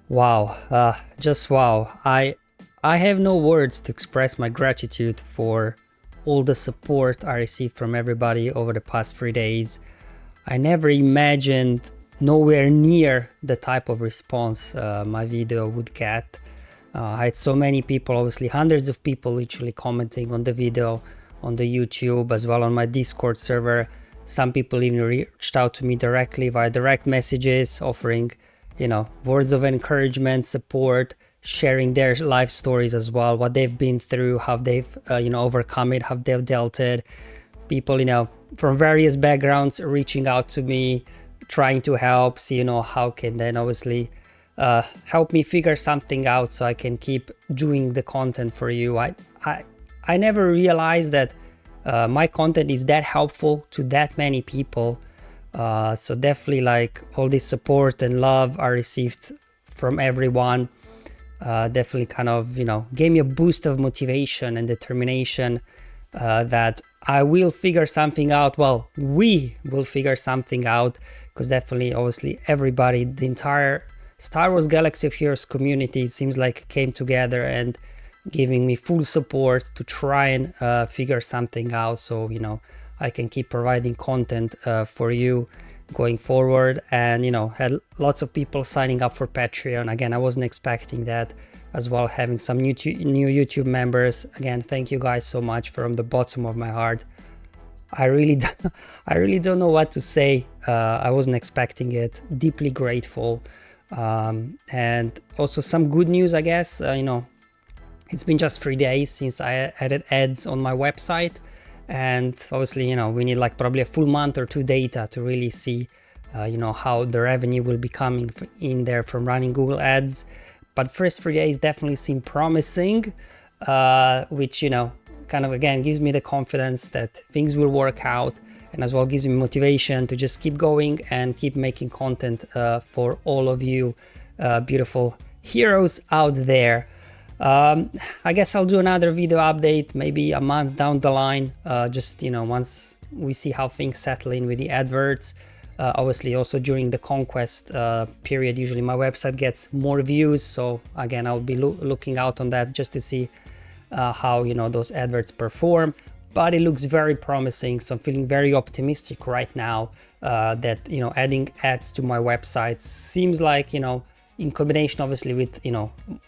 Wow, just wow. I have no words to express my gratitude for all the support I received from everybody over the past 3 days. I never imagined nowhere near the type of response my video would get. I had so many people, obviously hundreds of people literally commenting on the video on the YouTube as well on my Discord server. Some people even reached out to me directly via direct messages offering words of encouragement, support, sharing their life stories as well, what they've been through, how they've overcome it, how they've dealt it. People from various backgrounds reaching out to me, trying to help, see how can then obviously help me figure something out so I can keep doing the content for you. I never realized that my content is that helpful to that many people. So definitely like all this support and love I received from everyone definitely kind of gave me a boost of motivation and determination that I will figure something out. Well, we will figure something out, because definitely obviously everybody, the entire Star Wars Galaxy of Heroes community, it seems like came together and giving me full support to try and figure something out, so I can keep providing content for you going forward. And had lots of people signing up for Patreon. Again, I wasn't expecting that as well, having some new YouTube members. Again, thank you guys so much from the bottom of my heart. I really don't know what to say. I wasn't expecting it. Deeply grateful. And also some good news, I guess. It's been just 3 days since I added ads on my website. And obviously, we need like probably a full month or two data to really see, how the revenue will be coming in there from running Google Ads. But first 3 days definitely seem promising, which, kind of again gives me the confidence that things will work out, and as well gives me motivation to just keep going and keep making content for all of you beautiful heroes out there. I guess I'll do another video update maybe a month down the line, just once we see how things settle in with the adverts. Obviously also during the conquest period, usually my website gets more views, so again I'll be looking out on that just to see how those adverts perform. But it looks very promising, so I'm feeling very optimistic right now that adding ads to my website seems like in combination obviously with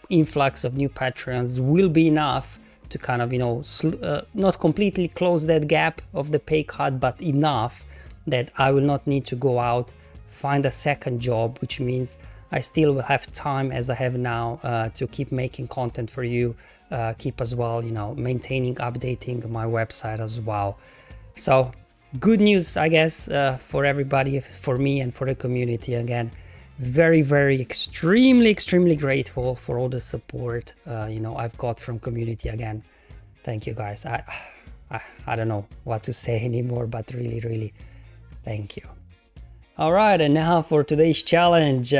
influx of new Patreons will be enough to kind of not completely close that gap of the pay cut, but enough that I will not need to go out, find a second job, which means I still will have time as I have now to keep making content for you, keep as well maintaining, updating my website as well. So good news, I guess, for everybody, for me and for the community. Again, very extremely grateful for all the support I've got from community. Again, thank you guys. I don't know what to say anymore, but really thank you. All right, and now for today's challenge.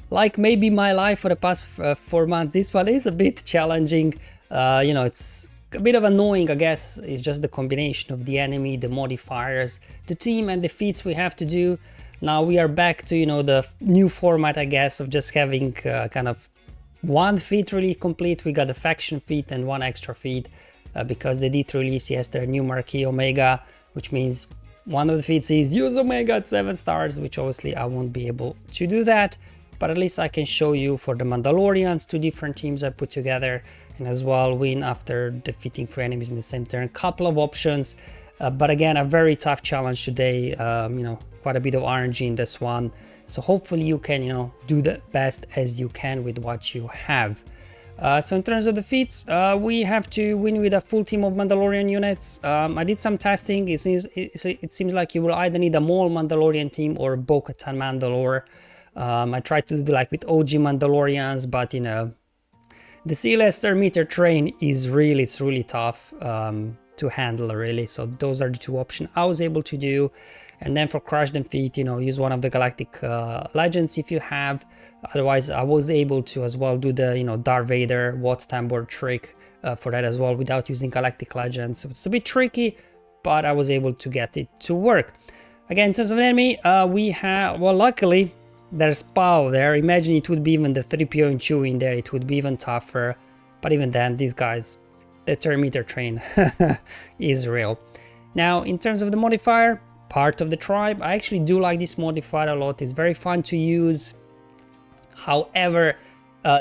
Like maybe my life for the past 4 months, this one is a bit challenging. It's a bit of annoying, I guess. It's just the combination of the enemy, the modifiers, the team, and the feats we have to do. Now we are back to the new format, I guess, of just having kind of one feat really complete. We got the faction feat and one extra feat because they did release yesterday new Marquee Omega, which means one of the feats is use Omega at 7 stars, which obviously I won't be able to do that, but at least I can show you for the Mandalorians 2 different teams I put together, and as well win after defeating 3 enemies in the same turn. Couple of options, but again a very tough challenge today. Quite a bit of RNG in this one, so hopefully you can do the best as you can with what you have. So in terms of the feats, we have to win with a full team of Mandalorian units. I did some testing. It seems like you will either need a Maul Mandalorian team or Bo-Katan Mandalore. I tried to do like with OG Mandalorians, but the C-Lester meter train is really tough to handle really. So those are the 2 options I was able to do. And then for Crush and Feet, use one of the Galactic Legends if you have. Otherwise, I was able to as well do the Darth Vader Watts Tambor trick for that as well without using Galactic Legends. So it's a bit tricky, but I was able to get it to work. Again, in terms of enemy, we have, well, luckily there's Pow there. Imagine it would be even the 3PO and Chewie in there. It would be even tougher. But even then, these guys, the Terminator train is real. Now, in terms of the modifier, part of the tribe, I actually do like this modifier a lot. It's very fun to use. However,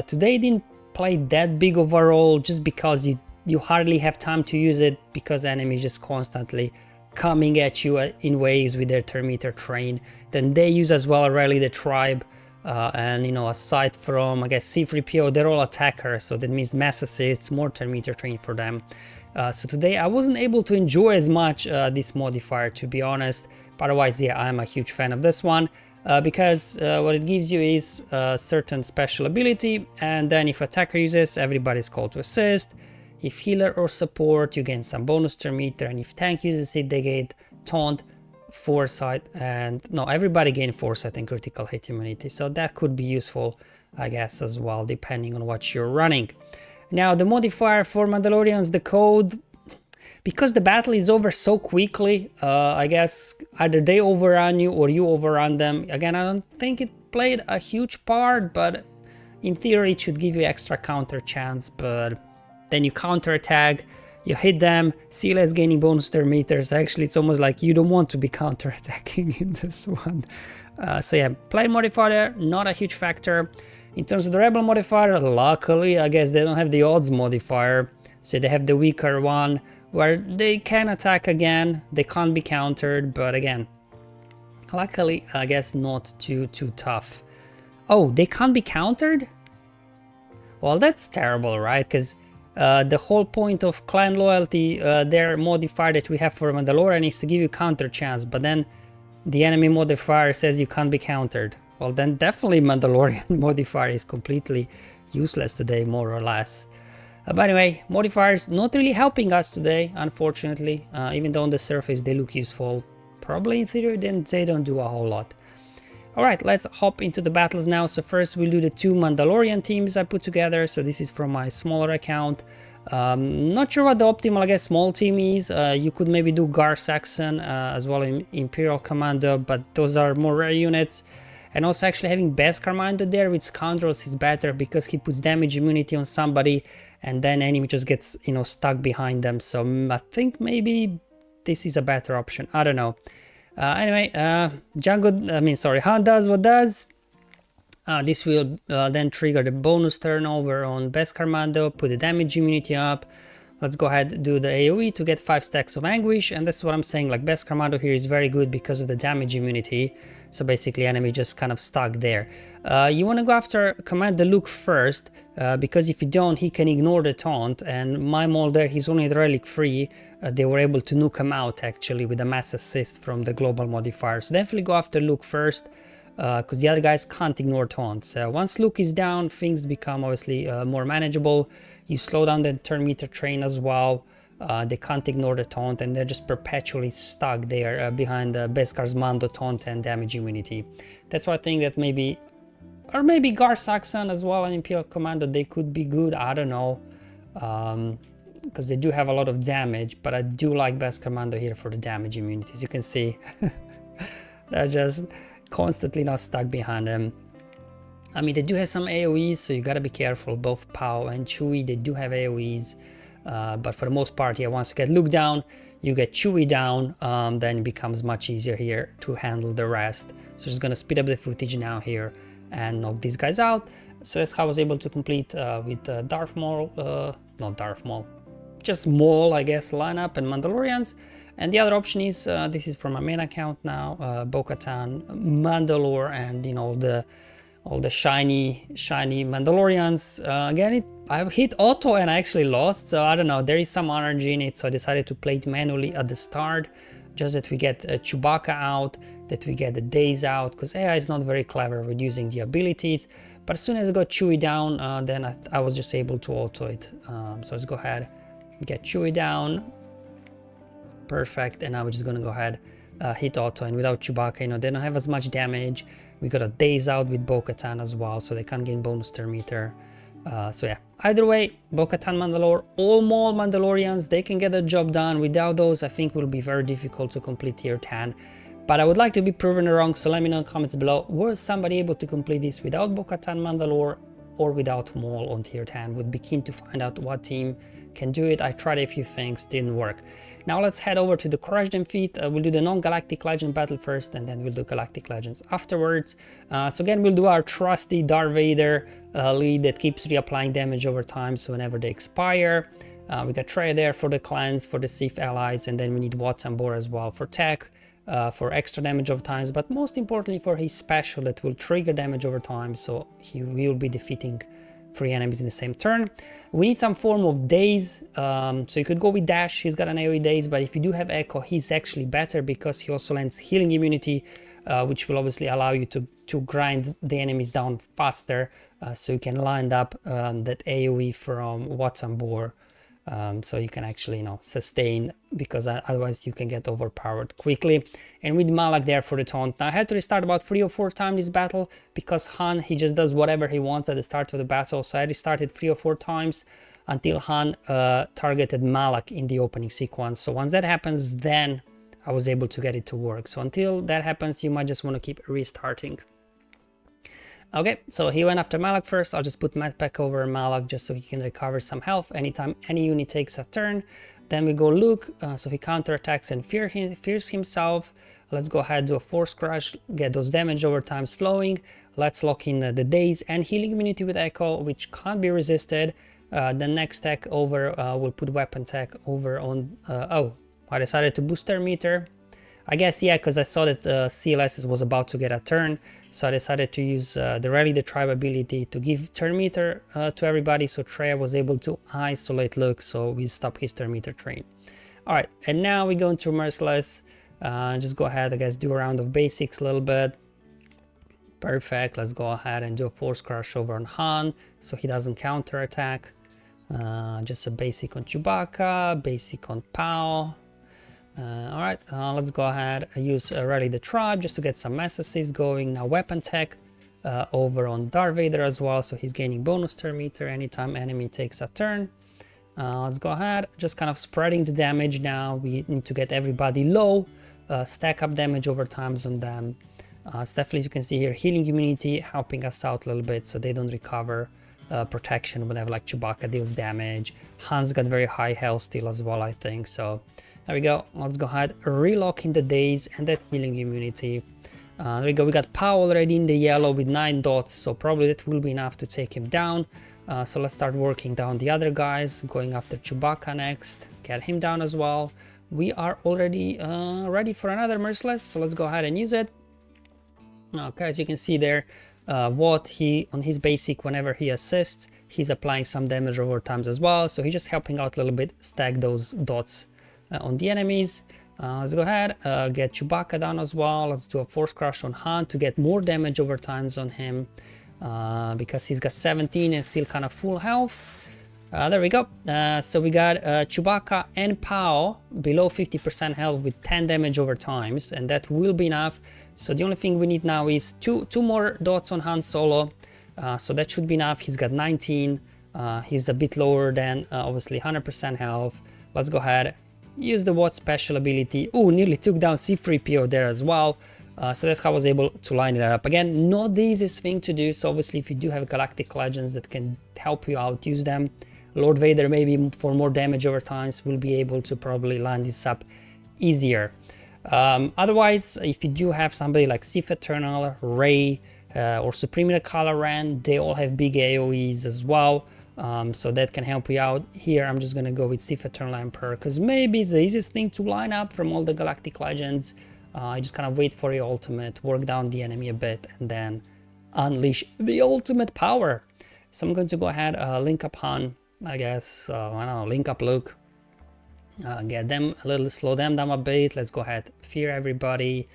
today didn't play that big of a role just because you hardly have time to use it because enemies just constantly coming at you in waves with their Terminator train. Then they use as well rally the tribe, and you know, aside from I guess C-3PO, they're all attackers, so that means mass assists, more Terminator train for them. So today I wasn't able to enjoy as much this modifier, to be honest, but otherwise yeah, I'm a huge fan of this one. Because what it gives you is a certain special ability, and then if attacker uses, everybody's called to assist. If healer or support, you gain some bonus turn meter, and if tank uses it, they get taunt, foresight, and no, everybody gain foresight and critical hit immunity. So that could be useful, I guess, as well, depending on what you're running. Now the modifier for Mandalorians, the code, because the battle is over so quickly, I guess either they overrun you or you overrun them. Again, I don't think it played a huge part, but in theory it should give you extra counter chance. But then you counter attack, you hit them, CLS gaining bonus turn meters. Actually, it's almost like you don't want to be counter attacking in this one. So yeah, play modifier, not a huge factor. In terms of the rebel modifier, luckily, I guess they don't have the odds modifier, so they have the weaker one, where they can attack again, they can't be countered, but again, luckily, I guess not too tough. Oh, they can't be countered? Well, that's terrible, right? Because the whole point of clan loyalty, their modifier that we have for Mandalorian is to give you counter chance, but then the enemy modifier says you can't be countered. Well, then definitely Mandalorian modifier is completely useless today, more or less. But anyway, modifiers not really helping us today, unfortunately. Even though on the surface they look useful, probably in theory then they don't do a whole lot. Alright, let's hop into the battles now. So first we'll do the 2 Mandalorian teams I put together. So this is from my smaller account. Not sure what the optimal, I guess, small team is. You could maybe do Gar Saxon as well in Imperial Commando, but those are more rare units. And also actually having Beskar Mando there with Scoundrels is better because he puts damage immunity on somebody and then enemy just gets, you know, stuck behind them. So I think maybe this is a better option. I don't know. Anyway, Han does what does. This will then trigger the bonus turnover on Beskar Mando, put the damage immunity up. Let's go ahead and do the AoE to get 5 stacks of Anguish, and that's what I'm saying, like Beskar Mando here is very good because of the damage immunity. So basically enemy just kind of stuck there. You want to go after Commander Luke first, because if you don't, he can ignore the taunt, and my Maul there, he's only relic free. They were able to nuke him out actually with a mass assist from the global modifier. So definitely go after Luke first, because the other guys can't ignore taunts. Once Luke is down, things become obviously more manageable. You slow down the turn meter train as well. They can't ignore the taunt and they're just perpetually stuck there behind the Beskar's Mando taunt and damage immunity. That's why I think that maybe, or maybe Gar Saxon as well and Imperial Commando, they could be good, I don't know. Because they do have a lot of damage, but I do like Beskar Mando here for the damage immunity. As you can see, they're just constantly not stuck behind them. I mean, they do have some AoEs, so you gotta be careful. Both Pow and Chewie, they do have AoEs. But for the most part, yeah, once you get Luke down, you get Chewie down, then it becomes much easier here to handle the rest. So just gonna speed up the footage now here and knock these guys out. So that's how I was able to complete with Darth Maul, not Darth Maul, just Maul, I guess, lineup and Mandalorians. And the other option is, this is from my main account now, Bo-Katan, Mandalore, and you know, all the shiny Mandalorians. Again, I've hit auto and I actually lost, so I don't know, there is some energy in it, so I decided to play it manually at the start, just that we get Chewbacca out, that we get the days out, because AI is not very clever with using the abilities. But as soon as I got Chewie down, then I was just able to auto it. So let's go ahead, get Chewie down, perfect, and now we're just gonna go ahead, hit auto, and without Chewbacca, you know, they don't have as much damage. We got a days out with Bo-Katan as well, so they can't gain bonus turn meter. So yeah, either way, Bo-Katan Mandalore, all Maul Mandalorians, they can get the job done. Without those, I think it will be very difficult to complete tier 10. But I would like to be proven wrong, so let me know in the comments below. Was somebody able to complete this without Bo-Katan Mandalore or without Maul on tier 10? Would be keen to find out what team can do it. I tried a few things, didn't work. Now let's head over to the Crush Them feat. We'll do the non-Galactic Legend battle first, and then we'll do Galactic Legends afterwards. So again, we'll do our trusty Darth Vader lead that keeps reapplying damage over time, so whenever they expire. We got Trey there for the clans, for the Sith allies, and then we need Watts and Bor as well for tech, for extra damage over times, but most importantly for his special that will trigger damage over time, so he will be defeating 3 enemies in the same turn. We need some form of daze, so you could go with Dash, he's got an AoE daze, but if you do have Echo, he's actually better because he also lands healing immunity, which will obviously allow you to grind the enemies down faster, so you can line up that AoE from Watts and Bor, so you can actually, sustain, because otherwise you can get overpowered quickly. And with Malak there for the taunt. Now I had to restart about 3 or 4 times this battle because Han, he just does whatever he wants at the start of the battle, so I restarted 3 or 4 times until Han targeted Malak in the opening sequence. So once that happens, then I was able to get it to work. So until that happens, you might just want to keep restarting. Okay, so he went after Malak first. I'll just put Medpack over Malak just so he can recover some health anytime any unit takes a turn. Then we go Luke, so he counterattacks and fears himself. Let's go ahead, do a Force Crush, get those damage over times flowing. Let's lock in the daze and healing immunity with Echo, which can't be resisted. The next tech over, we'll put weapon tech over on, I decided to boost their meter. I guess, yeah, because I saw that CLS was about to get a turn, so I decided to use the Rally the Tribe ability to give turn meter to everybody, so Treya was able to isolate Luke, so we stopped his turn meter train. Alright, and now we go into Merciless. Just go ahead, I guess, do a round of basics a little bit. Perfect, let's go ahead and do a Force Crush over on Han, so he doesn't counterattack. Just a basic on Chewbacca, basic on Pow. Alright, let's go ahead and use Rally the Tribe just to get some SSCs going. Now weapon tech over on Darth Vader as well, so he's gaining bonus turn meter anytime enemy takes a turn. Let's go ahead, just kind of spreading the damage now. We need to get everybody low, stack up damage over times on them. So definitely, as you can see here, healing immunity helping us out a little bit so they don't recover protection whenever like Chewbacca deals damage. Han's got very high health still as well, I think, so there we go. Let's go ahead, relock in the daze and that healing immunity. There we go, we got Pow already in the yellow with 9 dots, so probably that will be enough to take him down. So let's start working down the other guys, going after Chewbacca next, get him down as well. We are already ready for another Merciless, so let's go ahead and use it. Okay, as you can see there, Watt, on his basic, whenever he assists, he's applying some damage over times as well, so he's just helping out a little bit, stack those dots on the enemies. Let's go ahead, get Chewbacca down as well. Let's do a Force Crush on Han to get more damage over times on him, because he's got 17 and still kind of full health. There we go. So we got Chewbacca and Pow below 50% health with 10 damage over times, and that will be enough. So the only thing we need now is two more dots on Han Solo, so that should be enough. He's got 19. He's a bit lower than obviously 100% health. Let's go ahead, use the Watt special ability. Oh, nearly took down C-3PO there as well. So that's how I was able to line it up. Again, not the easiest thing to do, so obviously if you do have Galactic Legends that can help you out, use them. Lord Vader, maybe for more damage over times, will be able to probably line this up easier. Otherwise, if you do have somebody like Sith Eternal, Rey, or Supreme Kylo Ren, they all have big AoEs as well. So that can help you out. Here I'm just gonna go with Sith Eternal Emperor because maybe it's the easiest thing to line up from all the Galactic Legends. You just kind of wait for your ultimate, work down the enemy a bit, and then unleash the ultimate power. So I'm going to go ahead, link up Han, I guess, I don't know, link up Luke, get them a little, slow them down a bit. Let's go ahead, fear everybody,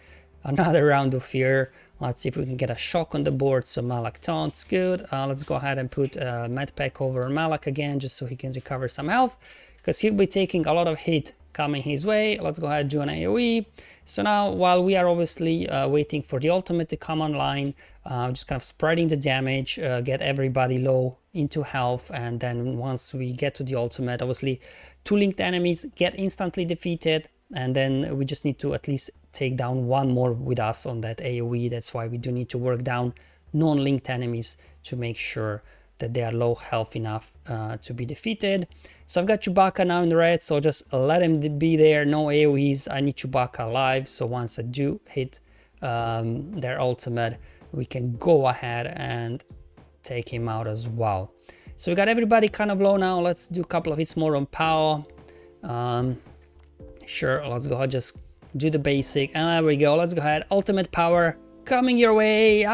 another round of fear. Let's see if we can get a shock on the board. So Malak taunts, good. Let's go ahead and put Medpack over Malak again, just so he can recover some health, because he'll be taking a lot of hit coming his way. Let's go ahead and do an AoE. So now, while we are obviously waiting for the ultimate to come online, just kind of spreading the damage, get everybody low into health, and then once we get to the ultimate, obviously 2 linked enemies get instantly defeated, and then we just need to at least take down one more with us on that AoE. That's why we do need to work down non-linked enemies to make sure that they are low health enough to be defeated. So I've got Chewbacca now in the red, so just let him be there, no AoEs. I need Chewbacca alive, so once I do hit their ultimate, we can go ahead and take him out as well. So we got everybody kind of low now. Let's do a couple of hits more on power. Sure, let's go ahead, just do the basic, and there we go. Let's go ahead, ultimate power coming your way.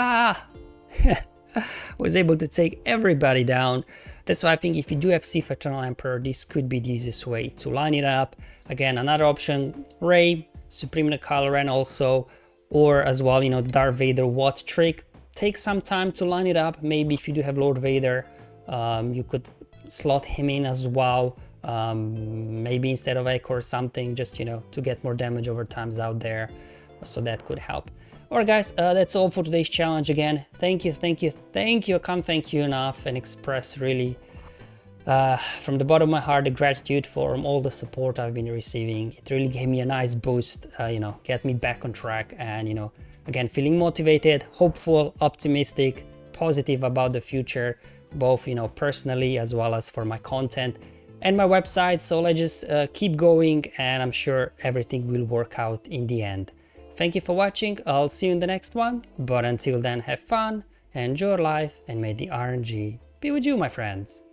Was able to take everybody down. That's why I think if you do have Sith Eternal Emperor, this could be the easiest way to line it up. Again, another option, Rey, Supreme Kylo Ren also, or as well, you know, the Darth Vader Watt trick. Take some time to line it up. Maybe if you do have Lord Vader, you could slot him in as well. Maybe instead of Echo or something, just, you know, to get more damage over times out there. So that could help. Alright guys, that's all for today's challenge. Again, thank you, I can't thank you enough and express really from the bottom of my heart the gratitude for all the support I've been receiving. It really gave me a nice boost, you know, get me back on track, and, you know, again, feeling motivated, hopeful, optimistic, positive about the future, both, you know, personally as well as for my content and my website. So let's just keep going, and I'm sure everything will work out in the end. Thank you for watching, I'll see you in the next one, but until then, have fun, enjoy life, and may the RNG be with you, my friends.